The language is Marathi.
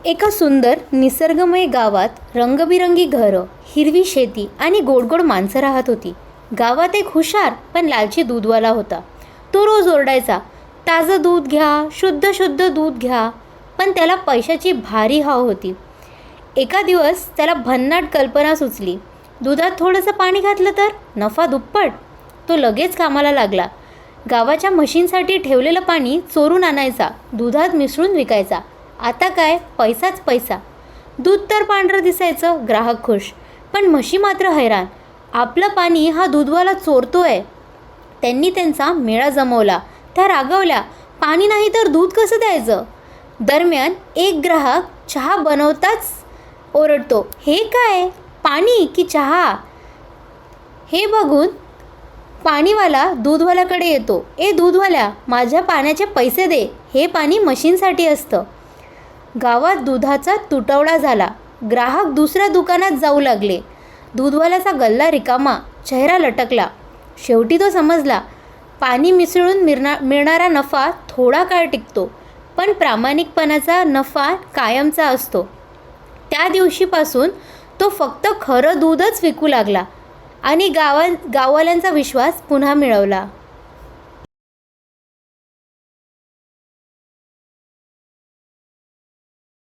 एका सुंदर निसर्गमय गावात रंगबिरंगी घरं, हिरवी शेती आणि गोडगोड माणसं राहत होती. गावात एक हुशार पण लालची दूधवाला होता. तो रोज ओरडायचा, ताजं दूध घ्या, शुद्ध शुद्ध दूध घ्या. पण त्याला पैशाची भारी हाव होती. एका दिवस त्याला भन्नाट कल्पना सुचली. दुधात थोडंसं पाणी घातलं तर नफा दुप्पट. तो लगेच कामाला लागला. गावाच्या म्हशींसाठी ठेवलेलं पाणी चोरून आणायचा, दुधात मिसळून विकायचा. आता काय, पैसाच पैसा. दूध तर पांढरं दिसायचं, ग्राहक खुश. पण म्हशी मात्र हैराण. आपलं पाणी हा दूधवाला चोरतोय. त्यांनी त्यांचा मेळा जमवला. त्या रागवल्या, पाणी नाही तर दूध कसं द्यायचं. दरम्यान एक ग्राहक चहा बनवताच ओरडतो, हे काय, पाणी की चहा. हे बघून पाणीवाला दूधवाल्याकडे येतो. ए दूधवाल्या, माझ्या पाण्याचे पैसे दे, हे पाणी म्हशींसाठी असतं. गावात दुधाचा तुटवडा झाला. ग्राहक दुसऱ्या दुकानात जाऊ लागले. दूधवाल्याचा गल्ला रिकामा, चेहरा लटकला. शेवटी तो समजला, पाणी मिसळून मिळणारा नफा थोडा काळ टिकतो, पण प्रामाणिकपणाचा नफा कायमचा असतो. त्या दिवशीपासून तो फक्त खरं दूधच विकू लागला आणि गाववाल्यांचा विश्वास पुन्हा मिळवला.